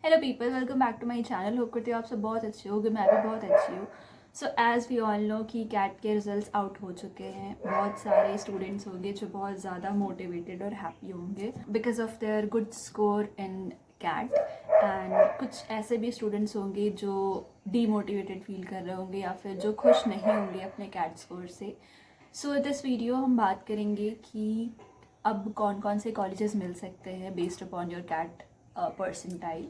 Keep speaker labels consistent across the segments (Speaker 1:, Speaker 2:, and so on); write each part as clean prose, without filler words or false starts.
Speaker 1: Hello people, welcome back to my channel. Hope करती हूँ आप सब बहुत अच्छे होगे, मैं भी बहुत अच्छी हूँ। So as we all know कि कैट के रिजल्ट्स आउट हो चुके हैं। बहुत सारे स्टूडेंट्स होंगे जो बहुत ज़्यादा मोटिवेटेड और हैप्पी होंगे because of their good score in CAT, and कुछ ऐसे भी स्टूडेंट्स होंगे जो डीमोटिवेटेड फील कर रहे होंगे या फिर जो खुश नहीं होंगे अपने कैट स्कोर से। सो दिस वीडियो हम बात करेंगे कि अब कौन कौन से कॉलेजेस मिल सकते हैं based upon your CAT percentile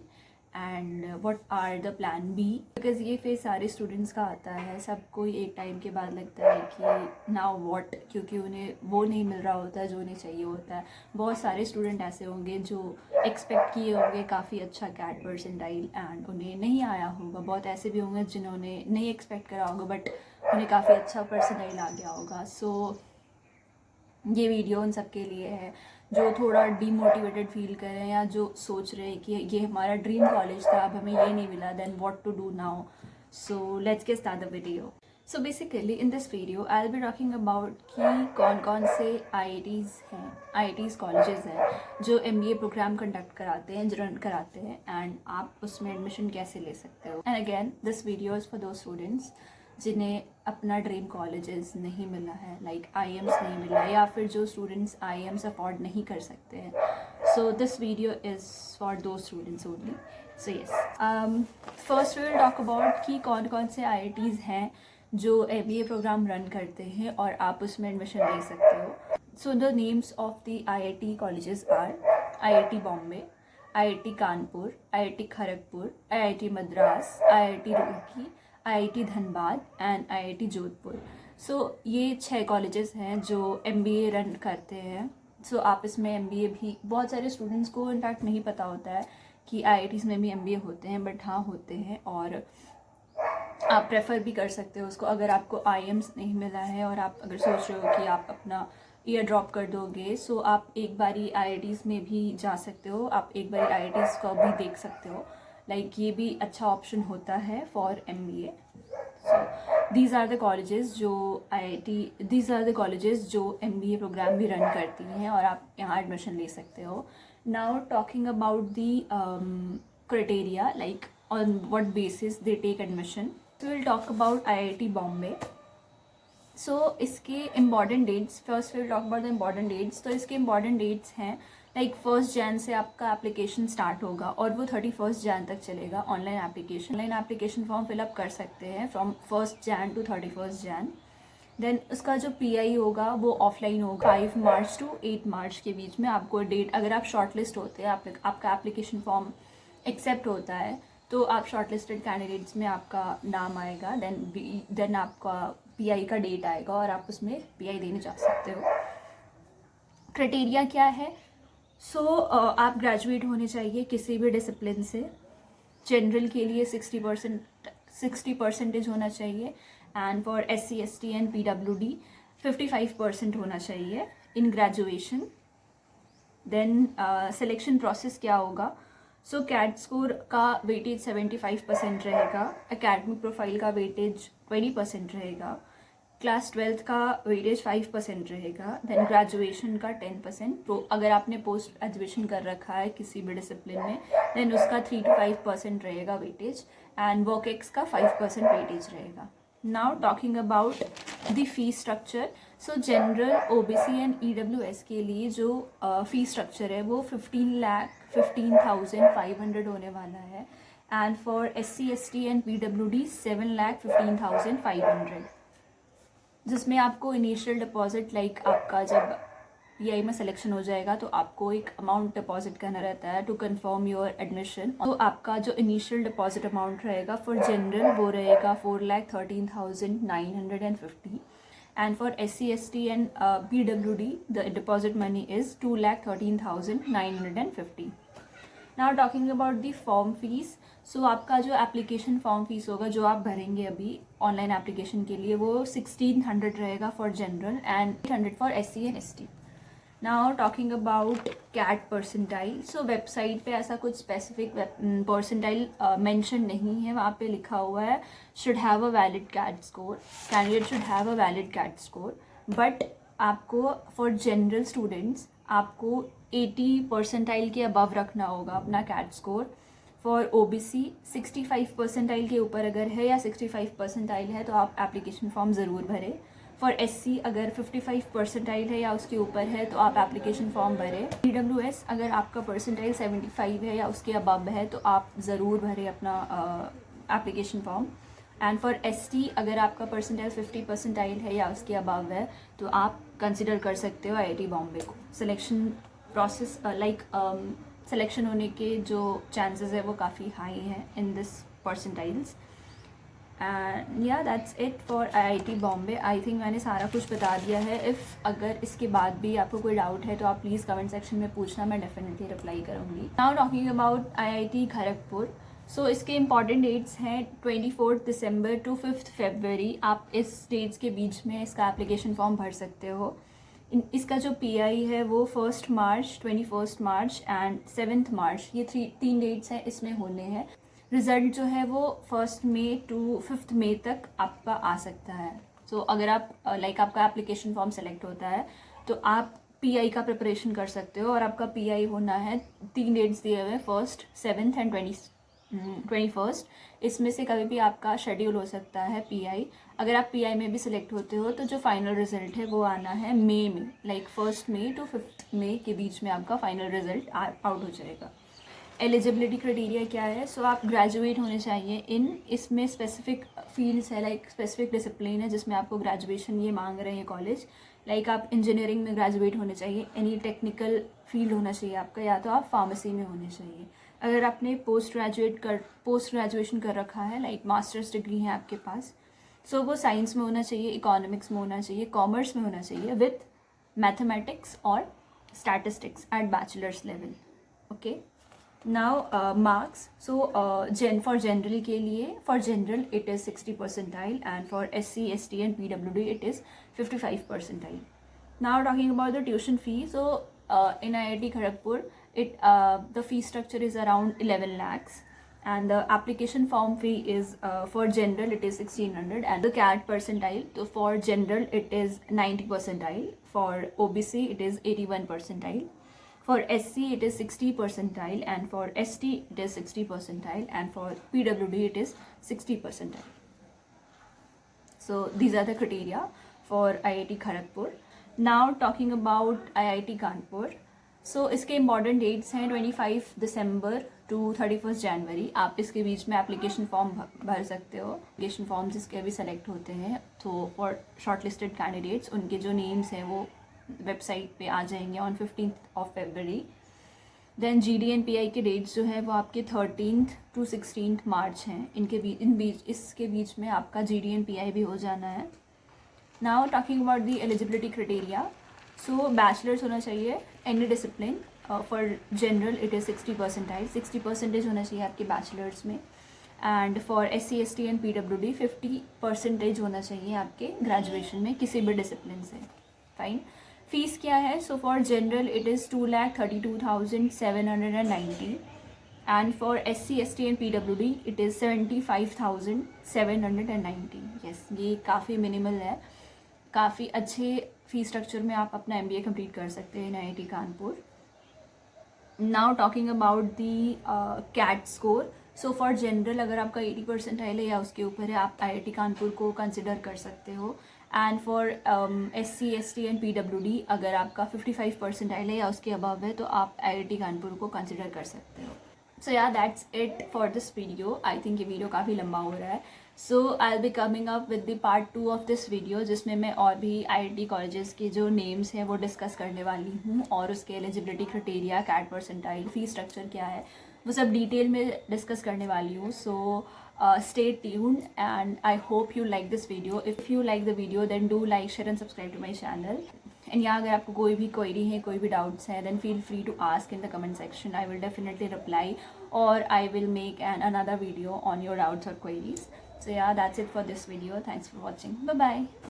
Speaker 1: and what are the plan B. Because ये फेज सारे स्टूडेंट्स का आता है, सबको एक टाइम के बाद लगता है कि नाउ व्हाट, क्योंकि उन्हें वो नहीं मिल रहा होता है जो उन्हें चाहिए होता है। बहुत सारे स्टूडेंट ऐसे होंगे जो एक्सपेक्ट किए होंगे काफ़ी अच्छा कैट परसेंटाइल एंड उन्हें नहीं आया होगा। बहुत ऐसे भी होंगे जिन्होंने नहीं एक्सपेक्ट करा होगा बट उन्हें काफ़ी अच्छा परसेंटाइल आ गया होगा। सो ये वीडियो उन सब के लिए है जो थोड़ा डीमोटिवेटेड फील कर रहे हैं या जो सोच रहे हैं कि ये हमारा ड्रीम कॉलेज था, अब हमें ये नहीं मिला, then what to do now. So let's get start the video. So basically in this video I will be talking about कि कौन कौन से IITs हैं, IITs कॉलेजेस हैं जो MBA प्रोग्राम कंडक्ट कराते हैं, रन कराते हैं, एंड आप उसमें एडमिशन कैसे ले सकते हो। And again this video is for the students जिन्हें अपना ड्रीम कॉलेजेस नहीं मिला है, लाइक IIMs नहीं मिला है, या फिर जो स्टूडेंट्स IIMs अफोर्ड नहीं कर सकते हैं। So this video is for the students only. So yes, first we will talk about कि कौन कौन से IITs हैं जो MBA प्रोग्राम रन करते हैं और आप उसमें एडमिशन ले सकते हो। So the names of the IIT colleges are IIT Bombay, IIT Kanpur, IIT Kharagpur, IIT Madras, IIT Roorkee, IIT Dhanbad and IIT Jodhpur. So ये 6 कॉलेजेस हैं जो MBA रन करते हैं। सो आप इसमें MBA भी, बहुत सारे स्टूडेंट्स को इनफैक्ट नहीं पता होता है कि IITs में भी MBA होते हैं, बट हाँ होते हैं और आप प्रेफर भी कर सकते हो उसको। अगर आपको IIMs नहीं मिला है और आप अगर सोच रहे हो कि आप अपना ईयर ड्रॉप कर दोगे, सो आप एक बारी IITs में भी जा सकते हो, आप एक बारी IITs को भी देख सकते हो। लाइक ये भी अच्छा ऑप्शन होता है for MBA। So these are the colleges जो दीज आर द कॉलेजेस जो MBA प्रोग्राम भी रन करती हैं और आप यहाँ एडमिशन ले सकते हो। Now talking about the criteria, like on what basis they take admission. So we'll talk about IIT Bombay. So इसके important dates, first we'll talk about the important dates. तो इसके important dates हैं like 1 Jan से आपका application start होगा और वो 31 Jan तक चलेगा। ऑनलाइन एप्लीकेशन फॉर्म फिलअप कर सकते हैं from 1 Jan to 31 Jan। Then उसका जो PI होगा वो ऑफलाइन होगा 5 March to 8 March के बीच में। आपको डेट, अगर आप शॉर्ट लिस्ट होते हैं, आपका एप्लीकेशन फॉर्म एक्सेप्ट होता है तो आप शॉर्ट लिस्टेड कैंडिडेट्स में आपका नाम आएगा। देन आपका PI का डेट आएगा और आप उसमें PI देने जा सकते हो। क्राइटेरिया क्या है? सो आप ग्रेजुएट होने चाहिए किसी भी डिसिप्लिन से। जनरल के लिए 60 परसेंटेज होना चाहिए, and for SC ST and PWD 55% होना चाहिए in graduation. Then selection process क्या होगा? सो कैट स्कोर का वेटेज 75% रहेगा, एकेडमिक प्रोफाइल का वेटेज 20% रहेगा, क्लास 12th का वेटेज 5% रहेगा, देन ग्रेजुएशन का 10%। तो अगर आपने पोस्ट ग्रेजुएशन कर रखा है किसी भी डिसिप्लिन में देन उसका 3 to 5% रहेगा वेटेज, एंड वर्क एक्स का 5% वेटेज रहेगा। Now talking about the fee structure. So general, OBC and EWS के लिए जो फी स्ट्रक्चर है वो 15,15,500 होने वाला है, and for SC ST and PWD 7,15,500, जिसमें आपको इनिशियल डिपॉजिट, लाइक आपका जब PI में सिलेक्शन हो जाएगा तो आपको एक अमाउंट डिपॉजिट करना रहता है टू कंफर्म योर एडमिशन। तो आपका जो इनिशियल डिपॉजिट अमाउंट रहेगा फॉर जनरल वो रहेगा 4,13,950, and for SC ST and PWD the deposit money is 2,13,950. Now talking about the form fees. So आपका जो एप्लीकेशन फॉर्म फीस होगा जो आप भरेंगे अभी ऑनलाइन एप्लीकेशन के लिए वो 1600 रहेगा for general and 800 for SC and ST. Now talking about CAT percentile. So website पे ऐसा कुछ स्पेसिफिक परसेंटाइल मेंशन नहीं है, वहाँ पे लिखा हुआ है should have a valid CAT score, candidate should have a valid CAT score. But आपको फॉर जनरल स्टूडेंट्स आपको 80 परसेंटाइल के अबव रखना होगा अपना CAT score. For OBC 65 percentile के ऊपर अगर है या 65 परसेंटाइल है तो आप एप्लीकेशन फॉर्म ज़रूर भरें। फॉर SC अगर 55 परसेंटाइल है या उसके ऊपर है तो आप एप्लीकेशन फॉर्म भरें। EWS अगर आपका परसेंटाइल 75 है या उसके अबव है तो आप ज़रूर भरें अपना application form. And for ST अगर आपका परसेंटाइल 50 परसेंटाइल है या उसके अबव है तो आप कंसिडर कर सकते हो IIT बॉम्बे को। सिलेक्शन प्रोसेस सिलेक्शन होने के जो चांसेस है वो काफ़ी हाई हैं इन दिस परसेंटाइल्स। एंड या that's it for IIT Bombay. I think मैंने सारा कुछ बता दिया है। इफ़ अगर इसके बाद भी आपको कोई डाउट है तो आप प्लीज़ कमेंट सेक्शन में पूछना, मैं डेफिनेटली रिप्लाई करूँगी। Now talking about IIT Kharagpur. So इसके इंपॉर्टेंट डेट्स हैं 24 दिसंबर टू 5 फरवरी। आप इस डेट्स के बीच में इसका एप्लीकेशन फॉर्म भर सकते हो। इसका जो PI है वो 1 मार्च, 21 मार्च एंड 7 मार्च, ये तीन डेट्स हैं इसमें होने हैं। रिज़ल्ट जो है वो 1 मई टू 5 मई तक आपका आ सकता है। सो अगर आप आपका एप्लीकेशन फॉर्म सेलेक्ट होता है तो आप PI का प्रिपरेशन कर सकते हो और आपका PI होना है, 3 डेट्स दिए हुए हैं, 1, 7 एंड 21। इसमें से कभी भी आपका शेड्यूल हो सकता है PI। अगर आप PI में भी सिलेक्ट होते हो तो जो फाइनल रिजल्ट है वो आना है मई में, 1 मई टू 5 मई के बीच में आपका फाइनल रिजल्ट आउट हो जाएगा। एलिजिबिलिटी क्राइटेरिया क्या है? सो आप ग्रेजुएट होने चाहिए इसमें स्पेसिफिक फील्ड्स है, स्पेसिफिक डिसिप्लिन है जिसमें आपको ग्रेजुएशन ये मांग रहे हैं कॉलेज। आप इंजीनियरिंग में ग्रेजुएट होने चाहिए, एनी टेक्निकल फील्ड होना चाहिए आपका, या तो आप फार्मेसी में होने चाहिए। अगर आपने पोस्ट ग्रेजुएशन कर रखा है, मास्टर्स डिग्री है आपके पास, सो वो साइंस में होना चाहिए, इकोनॉमिक्स में होना चाहिए, कॉमर्स में होना चाहिए विथ मैथमेटिक्स और statistics at bachelors level. Okay, now marks. So for general के लिए, for general it is 60 percentile and for SC, ST and PWD it is 55 percentile. Now talking about the tuition fee. So in IIT Kharagpur, the fee structure is around 11 lakhs and the application form fee is for general it is 1600 and the CAT percentile. So for general it is 90 percentile, for OBC it is 81 percentile, for SC it is 60 percentile and for ST it is 60 percentile and for PWD it is 60 percentile. So these are the criteria for IIT Kharagpur. Now talking about IIT Kanpur. सो इसके important dates हैं 25 December two 31 जनवरी। आप इसके बीच में application form भर सकते हो। Application form जिसके अभी सेलेक्ट होते हैं तो फॉर शॉर्ट लिस्टेड कैंडिडेट्स उनके जो नेम्स हैं वो वेबसाइट पे आ जाएंगे ऑन 15 फरवरी। देन GD and PI के डेट्स जो है वो आपके 13 टू 16 मार्च हैं। इसके बीच में आपका GD and PI भी हो जाना है। Now talking about the eligibility criteria. So bachelors होना चाहिए any discipline. For general it is 60 percentile, 60 percentage होना चाहिए आपके बैचलर्स में। And for SC, ST and PWD 50 percentage होना चाहिए आपके ग्रेजुएशन में किसी भी डिसिप्लिन से। फाइन। फीस क्या है? सो for general it is 2,32,790 and for SC, ST and PWD it is 75,790। Yes, ये काफ़ी मिनिमल है। काफ़ी अच्छे फी स्ट्रक्चर में आप अपना MBA कंप्लीट कर सकते हैं इन IIT Kanpur. Now talking about the CAT score. So for general अगर आपका 80 परसेंटाइल है या उसके ऊपर है आप IIT कानपुर को कंसिडर कर सकते हो। And for SC, ST and PWD अगर आपका 55 परसेंटाइल है या उसके अबव है तो आप IIT कानपुर को कंसिडर कर सकते हो। So yeah that's it for this video. I think ये वीडियो काफ़ी लंबा हो रहा है। So I will be coming up with the part 2 of this video जिसमें मैं और भी IIT कॉलेजेस के जो नेम्स हैं वो डिस्कस करने वाली हूँ और उसके eligibility criteria, CAT percentile, fee structure क्या है, वो सब डिटेल में डिस्कस करने वाली हूँ। सो stay tuned and I hope you like this video. If you like the video then do like, share and subscribe to my channel. And यहाँ अगर आपको कोई भी क्वेरी है, कोई भी डाउट्स हैं then feel free to ask in the comment section. I will definitely reply और I will make an another video on your doubts और queries. So yeah, that's it for this video. Thanks for watching. Bye bye.